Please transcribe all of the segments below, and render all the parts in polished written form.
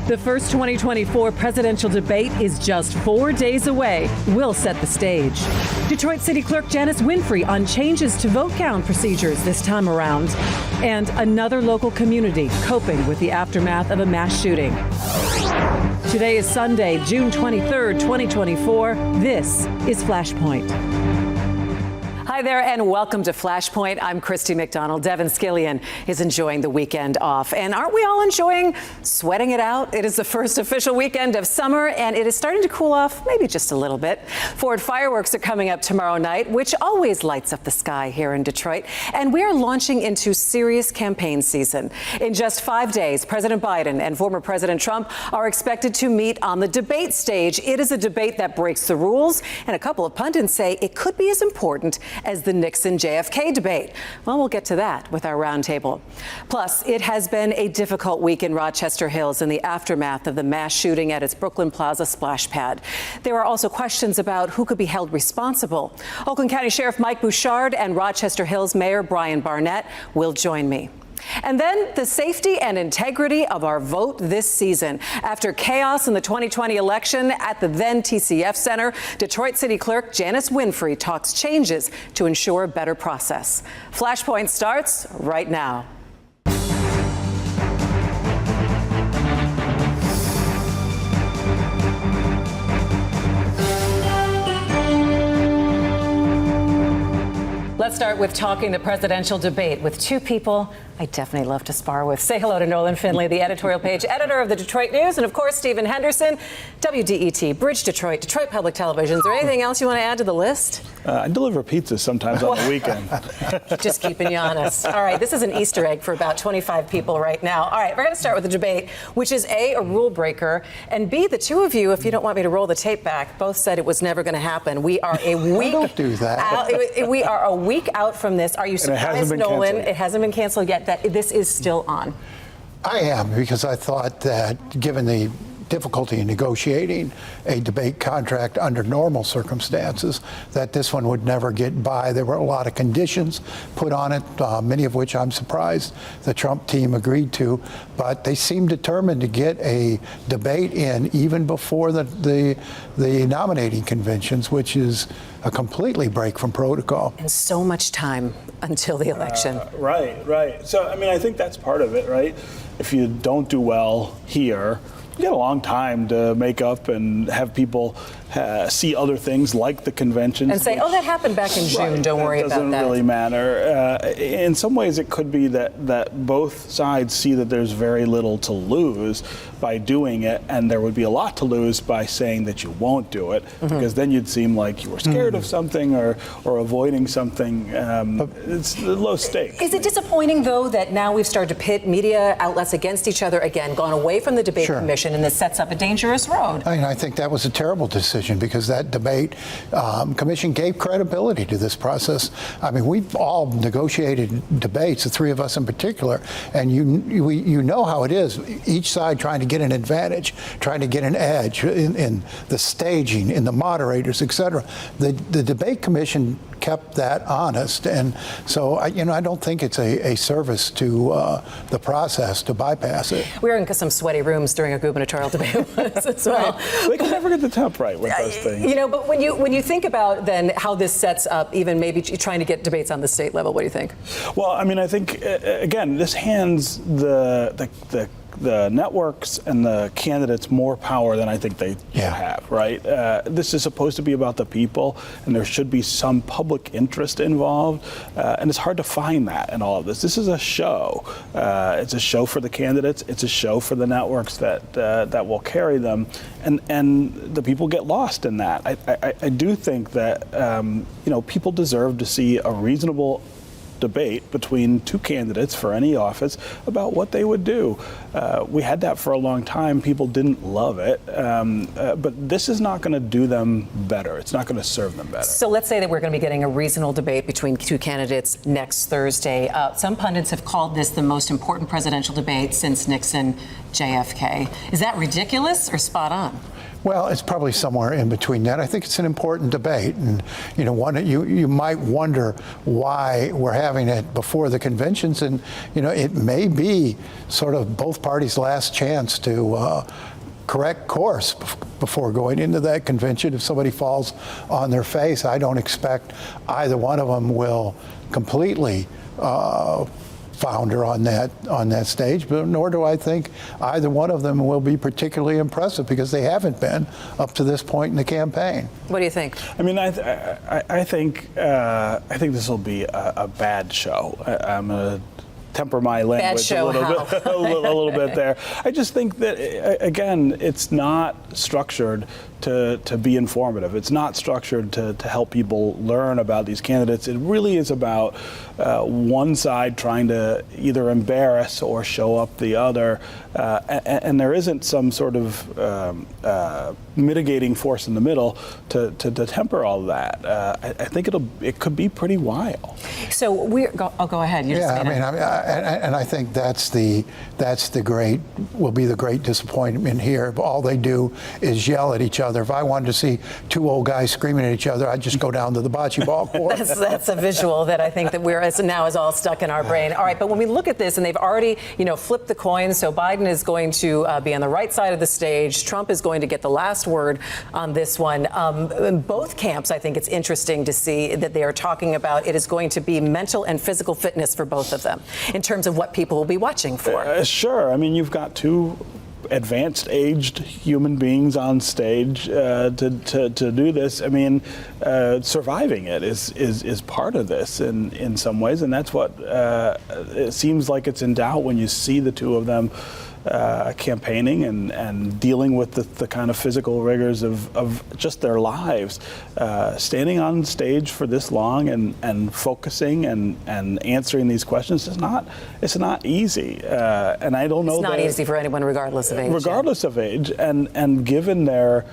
The first 2024 presidential debate is just 4 days away. We'll set the stage. Detroit City Clerk Janice Winfrey on changes to vote count procedures this time around. And another local community coping with the aftermath of a mass shooting. Today is Sunday, June 23rd, 2024. This is Flashpoint. Hi there and welcome to Flashpoint. I'm Christy McDonald. Devin Skillian is enjoying the weekend off. And aren't we all enjoying sweating it out? It is the first official weekend of summer and it is starting to cool off, maybe just a little bit. Ford fireworks are coming up tomorrow night, which always lights up the sky here in Detroit. And we are launching into serious campaign season. In just 5 days, President Biden and former President Trump are expected to meet on the debate stage. It is a debate that breaks the rules, and a couple of pundits say it could be as important as the Nixon-JFK debate. Well, we'll get to that with our roundtable. Plus, it has been a difficult week in Rochester Hills in the aftermath of the mass shooting at its Brooklyn Plaza splash pad. There are also questions about who could be held responsible. Oakland County Sheriff Mike Bouchard and Rochester Hills Mayor Brian Barnett will join me. And then the safety and integrity of our vote this season. After chaos in the 2020 election at the then TCF Center, Detroit City Clerk Janice Winfrey talks changes to ensure a better process. Flashpoint starts right now. Let's start with talking the presidential debate with two people I definitely love to spar with. Say hello to Nolan Finley, the editorial page editor of the Detroit News, and of course, Stephen Henderson, WDET, Bridge Detroit, Detroit Public Television. Is there anything else you want to add to the list? I deliver pizzas sometimes on the weekend. Just keeping you honest. All right, this is an Easter egg for about 25 people right now. All right, we're going to start with the debate, which is A, a rule breaker, and B, the two of you, if you don't want me to roll the tape back, both said it was never going to happen. We are a week don't do that. out. We are a week out from this. Are you surprised, Nolan? Canceled. It hasn't been canceled yet. That this is still on. I am, because I thought that given the difficulty in negotiating a debate contract under normal circumstances, that this one would never get by. There were a lot of conditions put on it, many of which I'm surprised the Trump team agreed to, but they seemed determined to get a debate in even before the nominating conventions, which is a completely break from protocol. And so much time until the election. Right. So, I mean, I think that's part of it, right? If you don't do well here, you got a long time to make up and have people see other things like the conventions. And say, oh, that happened back in June. Right. Don't worry about that. It doesn't really matter. In some ways, it could be that both sides see that there's very little to lose by doing it, and there would be a lot to lose by saying that you won't do it, because then you'd seem like you were scared of something or avoiding something. It's low stakes. Is it disappointing, though, that now we've started to pit media outlets against each other again, gone away from the debate commission, and this sets up a dangerous road? I think that was a terrible decision, because that debate commission gave credibility to this process. I mean, we've all negotiated debates, the three of us in particular, and you know how it is. Each side trying to get an advantage, trying to get an edge in the staging, in the moderators, etc. The debate commission kept that honest, and so I don't think it's a service to the process to bypass it. We were in some sweaty rooms during a gubernatorial debate as well. They can never get the top right with those things. You know, but when you think about then how this sets up, even maybe trying to get debates on the state level, what do you think? Well, I mean, I think again, this hands the networks and the candidates more power than I think they should have, right? This is supposed to be about the people, and there should be some public interest involved, and it's hard to find that in all of this. This is a show. It's a show for the candidates. It's a show for the networks that will carry them, and the people get lost in that. I do think that people deserve to see a reasonable debate between two candidates for any office about what they would do. We had that for a long time. People didn't love it, but this is not going to do them better. It's not going to serve them better. So let's say that we're going to be getting a reasonable debate between two candidates next Thursday. Some pundits have called this the most important presidential debate since Nixon, JFK. Is that ridiculous or spot on? Well, it's probably somewhere in between that. I think it's an important debate, and you might wonder why we're having it before the conventions, and it may be sort of both parties' last chance to correct course before going into that convention. If somebody falls on their face, I don't expect either one of them will completely founder on that stage, but nor do I think either one of them will be particularly impressive, because they haven't been up to this point in the campaign. What do you think? I mean, I think this will be a bad show. I'm gonna temper my language a little bit there. I just think that, again, it's not structured to be informative. It's not structured to help people learn about these candidates. It really is about one side trying to either embarrass or show up the other, and there isn't some sort of mitigating force in the middle to temper all that. I think it could be pretty wild. So go ahead. And I think will be the great disappointment here. All they do is yell at each other. If I wanted to see two old guys screaming at each other, I'd just go down to the bocce ball court. That's a visual that I think that now is all stuck in our brain. All right, but when we look at this, and they've already, flipped the coin, so Biden is going to be on the right side of the stage. Trump is going to get the last word on this one. In both camps, I think it's interesting to see that they are talking about it is going to be mental and physical fitness for both of them in terms of what people will be watching for. Sure. I mean, you've got two advanced aged human beings on stage to do this. I mean, surviving it is part of this in some ways, and that's what it seems like it's in doubt when you see the two of them campaigning and dealing with the kind of physical rigors of just their lives. Standing on stage for this long and focusing and answering these questions it's not easy. And I don't know. It's not easy for anyone, regardless of age. Regardless of age, and given their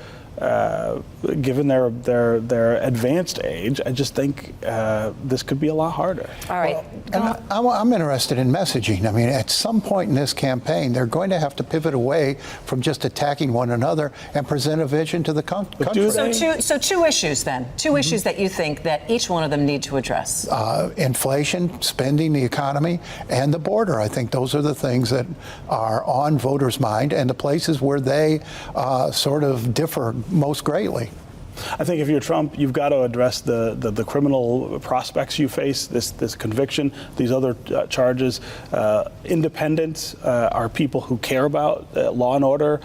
advanced age, I just think this could be a lot harder. All right. I'm interested in messaging. I mean, at some point in this campaign, they're going to have to pivot away from just attacking one another and present a vision to the country. So two issues then. Two issues that you think that each one of them need to address. Inflation, spending, the economy, and the border. I think those are the things that are on voters' mind, and the places where they sort of differ most greatly. I think if you're Trump, you've got to address the criminal prospects you face, this conviction, these other charges. Independents are people who care about law and order,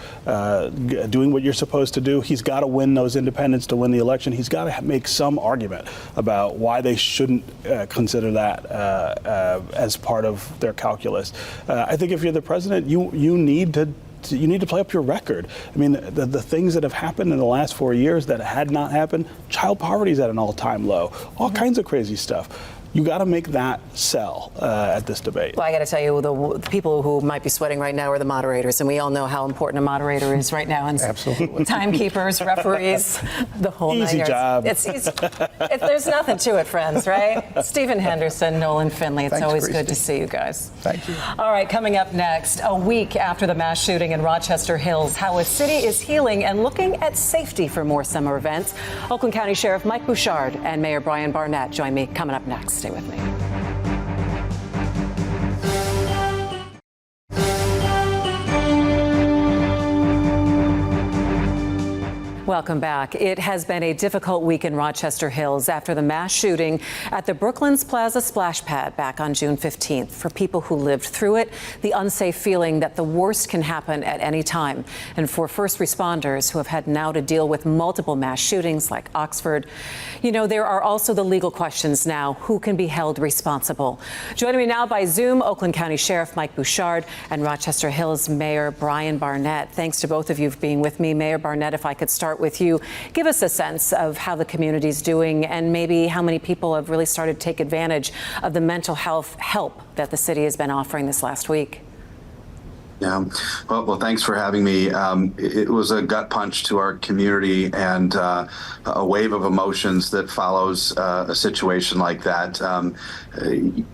doing what you're supposed to do. He's got to win those independents to win the election. He's got to make some argument about why they shouldn't consider that as part of their calculus. I think if you're the president, you need to play up your record. I mean, the things that have happened in the last 4 years that had not happened, child poverty is at an all-time low, all kinds of crazy stuff. You got to make that sell at this debate. Well, I got to tell you, the people who might be sweating right now are the moderators, and we all know how important a moderator is right now. And absolutely. Timekeepers, referees, the whole easy 9 yards. Job. It's easy. There's nothing to it, friends, right? Stephen Henderson, Nolan Finley. It's always good to see you guys. Thank you. All right, coming up next, a week after the mass shooting in Rochester Hills, how a city is healing and looking at safety for more summer events. Oakland County Sheriff Mike Bouchard and Mayor Brian Barnett join me coming up next. Stay with me. Welcome back. It has been a difficult week in Rochester Hills after the mass shooting at the Brooklands Plaza splash pad back on June 15th. For people who lived through it, the unsafe feeling that the worst can happen at any time. And for first responders who have had now to deal with multiple mass shootings like Oxford, there are also the legal questions now. Who can be held responsible? Joining me now by Zoom, Oakland County Sheriff Mike Bouchard and Rochester Hills Mayor Brian Barnett. Thanks to both of you for being with me. Mayor Barnett, if I could start with you. Give us a sense of how the community's doing and maybe how many people have really started to take advantage of the mental health help that the city has been offering this last week. Yeah. Well, thanks for having me. It was a gut punch to our community and a wave of emotions that follows a situation like that.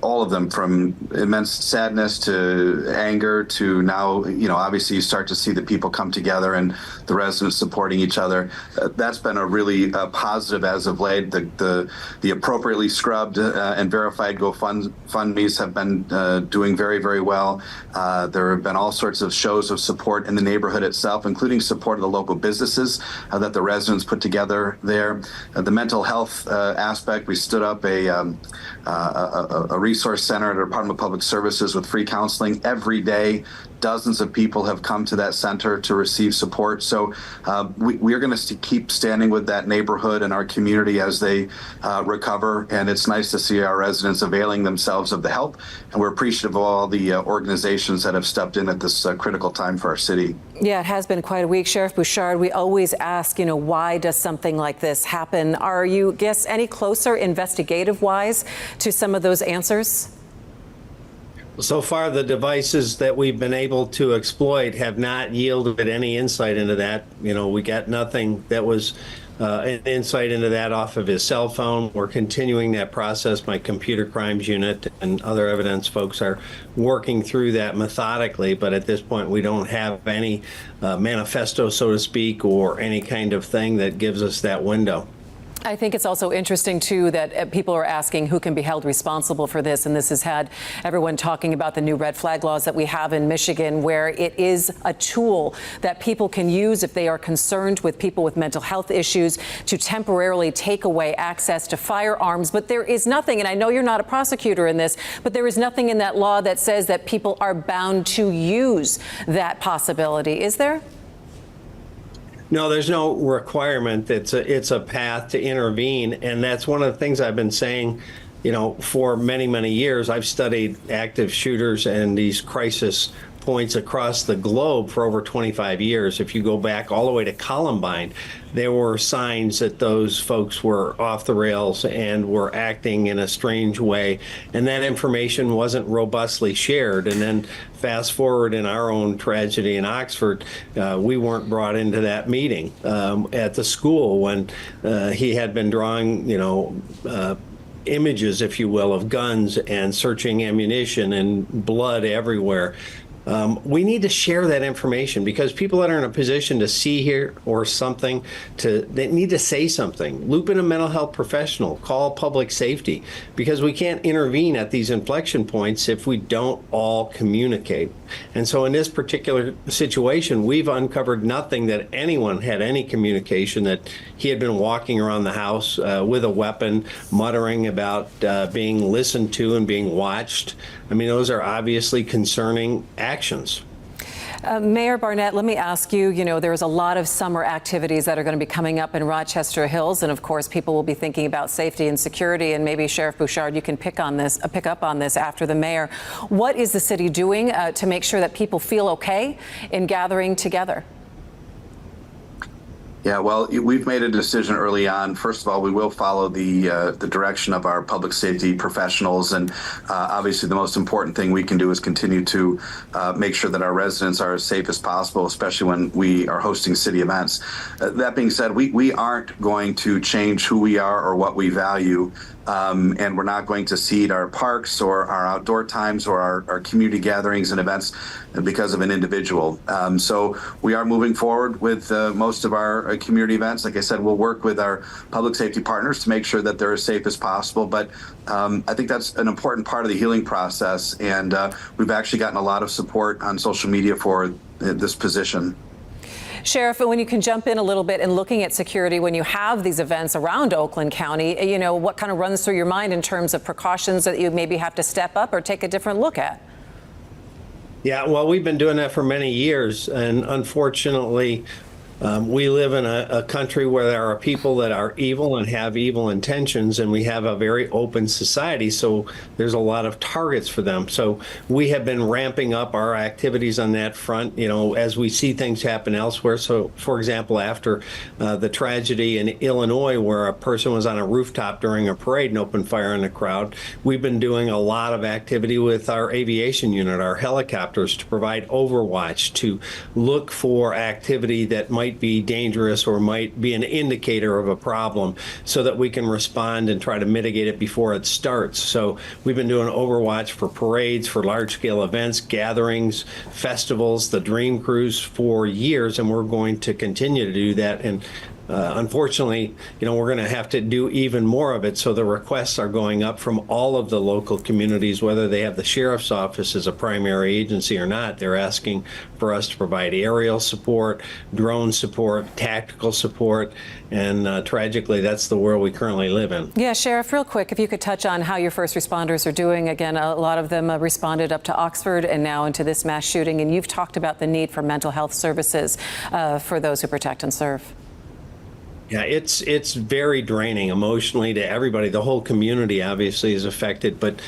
All of them, from immense sadness to anger to now, obviously you start to see the people come together and the residents supporting each other. That's been a really positive as of late. The appropriately scrubbed and verified GoFundMes have been doing very, very well. There have been all sorts of shows of support in the neighborhood itself, including support of the local businesses that the residents put together there. The mental health aspect, we stood up a resource center at our Department of Public Services with free counseling every day. Dozens of people have come to that center to receive support. So we are going to keep standing with that neighborhood and our community as they recover. And it's nice to see our residents availing themselves of the help. And we're appreciative of all the organizations that have stepped in at this critical time for our city. Yeah, it has been quite a week. Sheriff Bouchard, we always ask, why does something like this happen? Are you, any closer investigative-wise to some of those answers? So far, the devices that we've been able to exploit have not yielded any insight into that. We got nothing that was an insight into that off of his cell phone. We're continuing that process. My computer crimes unit and other evidence folks are working through that methodically. But at this point, we don't have any manifesto, so to speak, or any kind of thing that gives us that window. I think it's also interesting, too, that people are asking who can be held responsible for this. And this has had everyone talking about the new red flag laws that we have in Michigan, where it is a tool that people can use if they are concerned with people with mental health issues to temporarily take away access to firearms. But there is nothing, and I know you're not a prosecutor in this, but there is nothing in that law that says that people are bound to use that possibility. Is there? No, there's no requirement. It's a path to intervene. And that's one of the things I've been saying, for many, many years. I've studied active shooters and these crisis points across the globe for over 25 years. If you go back all the way to Columbine, there were signs that those folks were off the rails and were acting in a strange way. And that information wasn't robustly shared. And then fast forward in our own tragedy in Oxford, we weren't brought into that meeting at the school when he had been drawing, images, if you will, of guns and searching ammunition and blood everywhere. We need to share that information because people that are in a position to see here or something, they need to say something. Loop in a mental health professional, call public safety, because we can't intervene at these inflection points if we don't all communicate. And so in this particular situation, we've uncovered nothing that anyone had any communication that he had been walking around the house with a weapon, muttering about being listened to and being watched. I mean, those are obviously concerning actions. Mayor Barnett, let me ask you, there's a lot of summer activities that are going to be coming up in Rochester Hills. And of course, people will be thinking about safety and security. And maybe Sheriff Bouchard, you can pick up on this after the mayor. What is the city doing to make sure that people feel okay in gathering together? Yeah, well, we've made a decision early on. First of all, we will follow the direction of our public safety professionals. And obviously, the most important thing we can do is continue to make sure that our residents are as safe as possible, especially when we are hosting city events. That being said, we aren't going to change who we are or what we value. And we're not going to cede our parks or our outdoor times or our community gatherings and events because of an individual. So we are moving forward with most of our community events. Like I said, we'll work with our public safety partners to make sure that they're as safe as possible. But I think that's an important part of the healing process. And we've actually gotten a lot of support on social media for this position. Sheriff, when you can jump in a little bit and looking at security when you have these events around Oakland County, what kind of runs through your mind in terms of precautions that you maybe have to step up or take a different look at? Yeah, well, we've been doing that for many years. And unfortunately, we live in a country where there are people that are evil and have evil intentions, and we have a very open society, so there's a lot of targets for them. So we have been ramping up our activities on that front, as we see things happen elsewhere. So, for example, after the tragedy in Illinois where a person was on a rooftop during a parade and opened fire on the crowd, we've been doing a lot of activity with our aviation unit, our helicopters, to provide overwatch, to look for activity that might be dangerous or might be an indicator of a problem so that we can respond and try to mitigate it before it starts. So we've been doing overwatch for parades, for large-scale events, gatherings, festivals, the Dream Cruise for years, and we're going to continue to do that. And unfortunately, we're going to have to do even more of it. So the requests are going up from all of the local communities, whether they have the sheriff's office as a primary agency or not. They're asking for us to provide aerial support, drone support, tactical support, and tragically, that's the world we currently live in. Yeah, Sheriff, real quick, if you could touch on how your first responders are doing. Again, a lot of them responded up to Oxford and now into this mass shooting, and you've talked about the need for mental health services for those who protect and serve. Yeah, it's very draining emotionally to everybody. The whole community obviously is affected. But,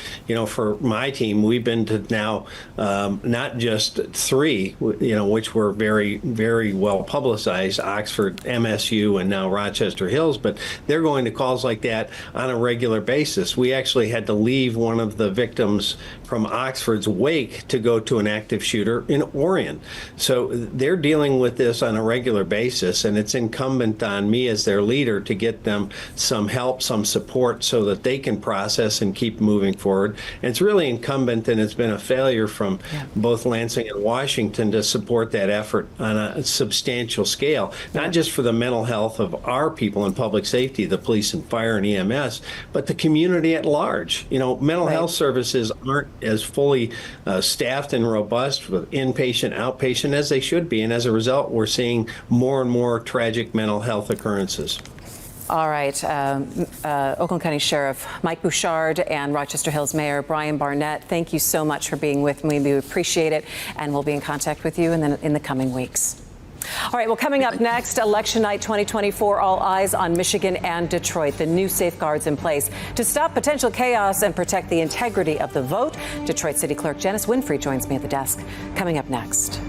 for my team, we've been to now not just 3, which were very, very well publicized, Oxford, MSU, and now Rochester Hills. But they're going to calls like that on a regular basis. We actually had to leave one of the victims from Oxford's wake to go to an active shooter in Orion. So they're dealing with this on a regular basis, and it's incumbent on me as their leader to get them some help, some support so that they can process and keep moving forward. And it's really incumbent, and it's been a failure from both Lansing and Washington to support that effort on a substantial scale, not just for the mental health of our people in public safety, the police and fire and EMS, but the community at large. Mental health services aren't as fully staffed and robust with inpatient, outpatient as they should be. And as a result, we're seeing more and more tragic mental health occurrences. All right. Oakland County Sheriff Mike Bouchard and Rochester Hills Mayor Brian Barnett, thank you so much for being with me. We appreciate it, and we'll be in contact with you in the coming weeks. All right, well, coming up next, Election Night 2024, all eyes on Michigan and Detroit, the new safeguards in place to stop potential chaos and protect the integrity of the vote. Detroit City Clerk Janice Winfrey joins me at the desk. Coming up next.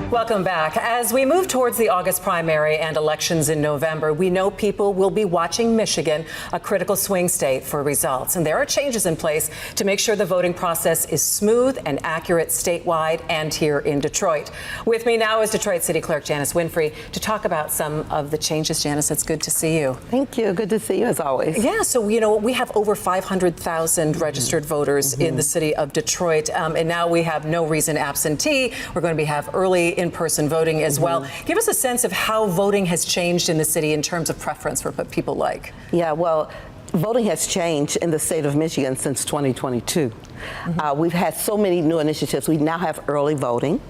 Welcome back. As we move towards the August primary and elections in November, we know people will be watching Michigan, a critical swing state, for results. And there are changes in place to make sure the voting process is smooth and accurate statewide and here in Detroit. With me now is Detroit City Clerk Janice Winfrey to talk about some of the changes. Janice, it's good to see you. Thank you. Good to see you as always. Yeah, so we have over 500,000 registered voters in the city of Detroit, and now we have no reason absentee. We're going to have early in-person voting as well. Give us a sense of how voting has changed in the city in terms of preference for what people like. Yeah, well, voting has changed in the state of Michigan since 2022. We've had so many new initiatives. We now have early voting.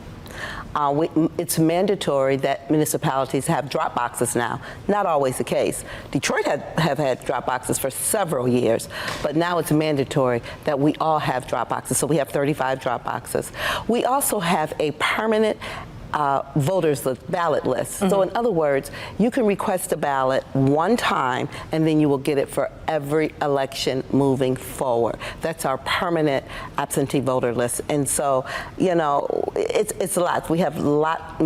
It's mandatory that municipalities have drop boxes now. Not always the case. Detroit have had drop boxes for several years, but now it's mandatory that we all have drop boxes. So we have 35 drop boxes. We also have a permanent voters list, ballot list. So in other words, you can request a ballot one time and then you will get it for every election moving forward. That's our permanent absentee voter list. And so, it's a lot. We have a lot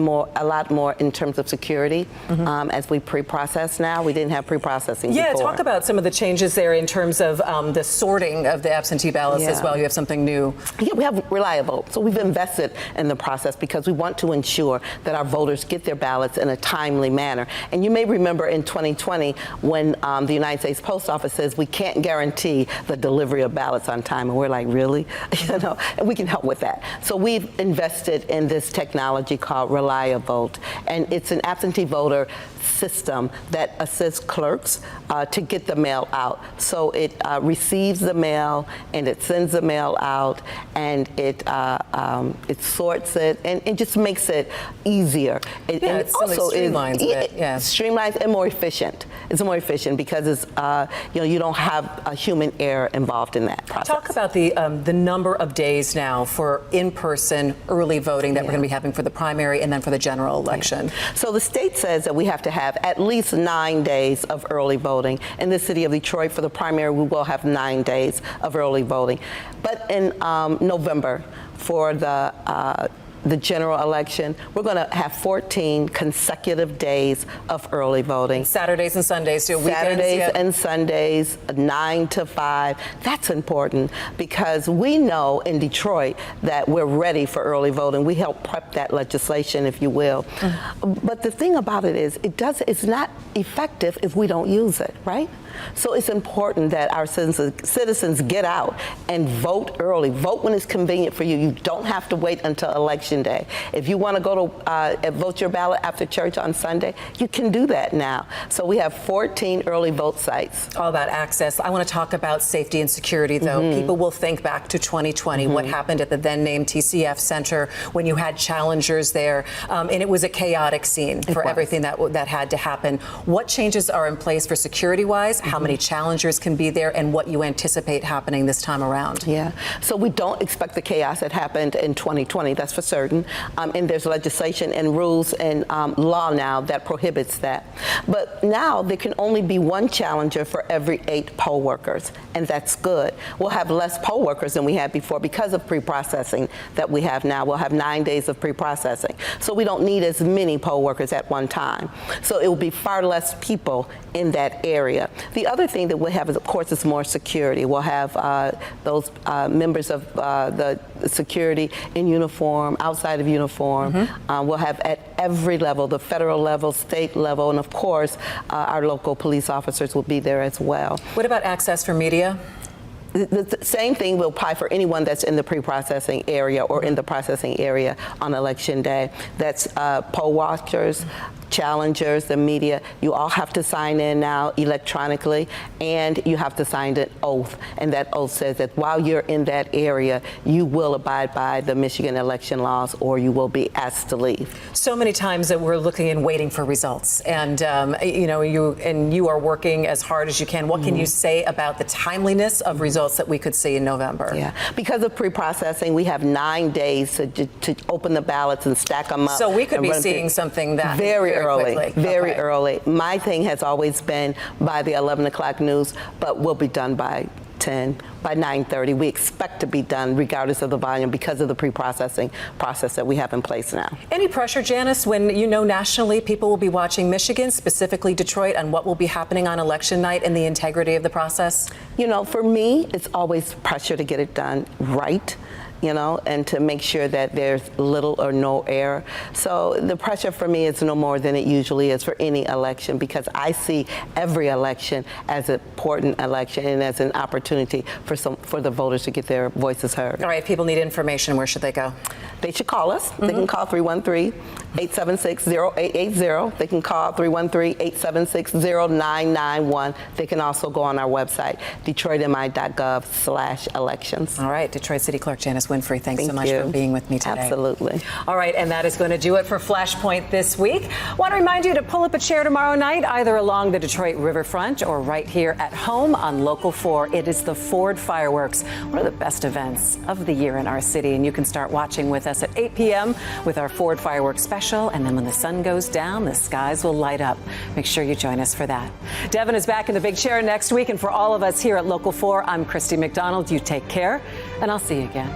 more in terms of security as we pre-process now. We didn't have pre-processing before. Yeah, talk about some of the changes there in terms of the sorting of the absentee ballots as well. You have something new. Yeah, we have Reliable. So we've invested in the process because we want to ensure that our voters get their ballots in a timely manner. And you may remember in 2020 when the United States Post Office says we can't guarantee the delivery of ballots on time. And we're like, really? And we can help with that. So we've invested in this technology called Reliable. And it's an absentee voter system that assists clerks to get the mail out. So it receives the mail and it sends the mail out and it sorts it and it just makes it easier. It also streamlines it. Streamlines and more efficient. It's more efficient because it's you don't have a human error involved in that process. Talk about the number of days now for in-person early voting that we're going to be having for the primary and then for the general election. So the state says that we have to have at least 9 days of early voting. In the city of Detroit, for the primary, we will have 9 days of early voting. But in November, for the general election, we're going to have 14 consecutive days of early voting. Saturdays and Sundays, too. Saturdays and Sundays, 9 to 5. That's important because we know in Detroit that we're ready for early voting. We help prep that legislation, if you will. But the thing about it is, it's not effective if we don't use it, right? So it's important that our citizens get out and vote early. Vote when it's convenient for you. You don't have to wait until Election Day. If you want to go to vote your ballot after church on Sunday, you can do that now. So we have 14 early vote sites. All about access. I want to talk about safety and security, though. People will think back to 2020, what happened at the then named TCF Center when you had challengers there, and it was a chaotic scene for everything that had to happen. What changes are in place for security-wise? How many challengers can be there, and what you anticipate happening this time around? Yeah, so we don't expect the chaos that happened in 2020, that's for certain. And there's legislation and rules and law now that prohibits that. But now there can only be one challenger for every 8 poll workers, and that's good. We'll have less poll workers than we had before because of pre-processing that we have now. We'll have 9 days of pre-processing. So we don't need as many poll workers at one time. So it will be far less people in that area. The other thing that we'll have is, of course, is more security. We'll have those members of the security in uniform, outside of uniform. We'll have at every level, the federal level, state level, and of course, our local police officers will be there as well. What about access for media? The same thing will apply for anyone that's in the pre-processing area or in the processing area on Election Day. That's poll watchers, challengers, the media. You all have to sign in now electronically, and you have to sign an oath. And that oath says that while you're in that area, you will abide by the Michigan election laws, or you will be asked to leave. So many times that we're looking and waiting for results, and you are working as hard as you can. What can you say about the timeliness of results that we could see in November? Yeah, because of pre-processing, we have 9 days to open the ballots and stack them up. So we could be seeing something that very quickly. Early. My thing has always been by the 11 o'clock news, but we'll be done by 10, by 9:30. We expect to be done regardless of the volume because of the pre-processing process that we have in place now. Any pressure, Janice, when nationally people will be watching Michigan, specifically Detroit, on what will be happening on election night and the integrity of the process? For me, it's always pressure to get it done right. And to make sure that there's little or no error. So the pressure for me is no more than it usually is for any election, because I see every election as an important election and as an opportunity for the voters to get their voices heard. All right, if people need information, where should they go? They should call us. They can call 313-876-0880. They can call 313-876-0991. They can also go on our website, detroitmi.gov/elections. All right, Detroit City Clerk Janice Winfrey, thanks so much for being with me today. Absolutely. All right, and that is going to do it for Flashpoint this week. Want to remind you to pull up a chair tomorrow night, either along the Detroit riverfront or right here at home on Local 4. It is the Ford Fireworks, one of the best events of the year in our city, and you can start watching with us at 8 p.m. with our Ford Fireworks special, and then when the sun goes down, the skies will light up. Make sure you join us for that. Devin is back in the big chair next week, and for all of us here at Local 4, I'm Christy McDonald. You take care, and I'll see you again.